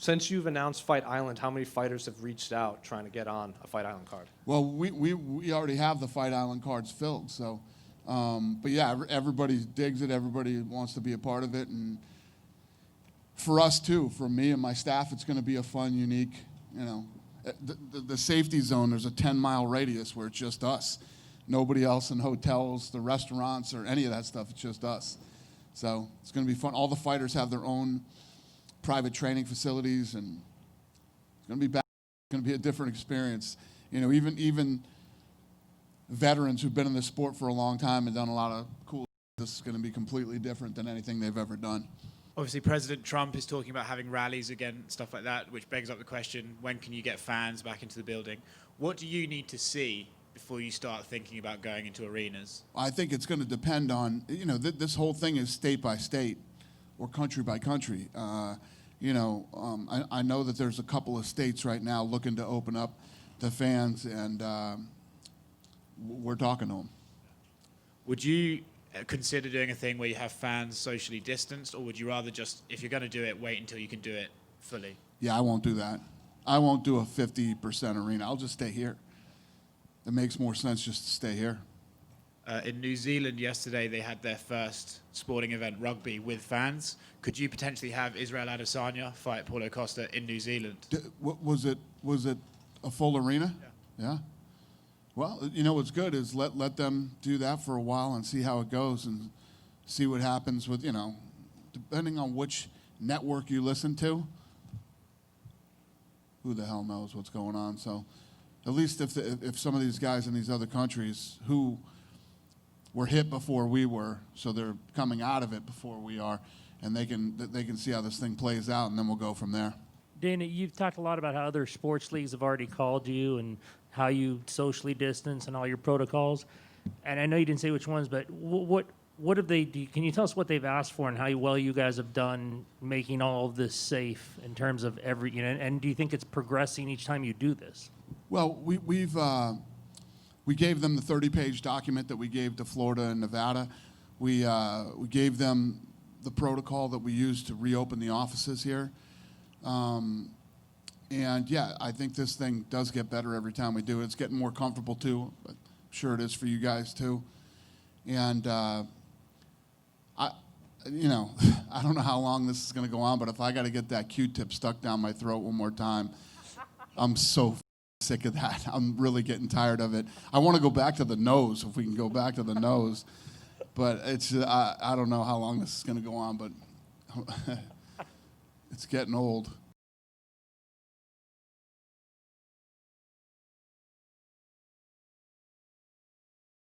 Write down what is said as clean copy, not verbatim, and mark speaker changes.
Speaker 1: Since you've announced Fight Island, how many fighters have reached out trying to get on a Fight Island card?
Speaker 2: Well, we already have the Fight Island cards filled, so, but yeah, everybody digs it, everybody wants to be a part of it, and for us too, for me and my staff, it's gonna be a fun, unique, you know, the safety zone, there's a 10-mile radius where it's just us. Nobody else in hotels, the restaurants, or any of that stuff, it's just us. So it's gonna be fun. All the fighters have their own private training facilities, and it's gonna be back. It's gonna be a different experience. You know, even veterans who've been in this sport for a long time and done a lot of cool, this is gonna be completely different than anything they've ever done.
Speaker 3: Obviously, President Trump is talking about having rallies again, stuff like that, which begs up the question, when can you get fans back into the building? What do you need to see before you start thinking about going into arenas?
Speaker 2: I think it's going to depend on, you know, this whole thing is state by state or country by country. You know, I know that there's a couple of states right now looking to open up to fans, and we're talking to them.
Speaker 3: Would you consider doing a thing where you have fans socially distanced, or would you rather just, if you're going to do it, wait until you can do it fully?
Speaker 2: Yeah, I won't do that. I won't do a 50% arena. I'll just stay here. It makes more sense just to stay here.
Speaker 3: In New Zealand yesterday, they had their first sporting event, rugby, with fans. Could you potentially have Israel Adesanya fight Paulo Costa in New Zealand?
Speaker 2: Was it a full arena? Yeah. Well, you know what's good is let them do that for a while and see how it goes and see what happens with, you know, depending on which network you listen to, who the hell knows what's going on. So at least if some of these guys in these other countries who were hit before we were, so they're coming out of it before we are, and they can see how this thing plays out, and then we'll go from there.
Speaker 4: Dana, you've talked a lot about how other sports leagues have already called you and how you socially distance and all your protocols. And I know you didn't say which ones, but what have they? Can you tell us what they've asked for and how well you guys have done making all of this safe in terms of every? You know, and do you think it's progressing each time you do this?
Speaker 2: Well, we gave them the 30-page document that we gave to Florida and Nevada. We gave them the protocol that we used to reopen the offices here. And yeah, I think this thing does get better every time we do it. It's getting more comfortable too. But I'm sure it is for you guys too. And you know, I don't know how long this is going to go on, but if I got to get that Q-tip stuck down my throat one more time, I'm so sick of that. I'm really getting tired of it. I want to go back to the nose, if we can go back to the nose. But it's I don't know how long this is going to go on, but it's getting old.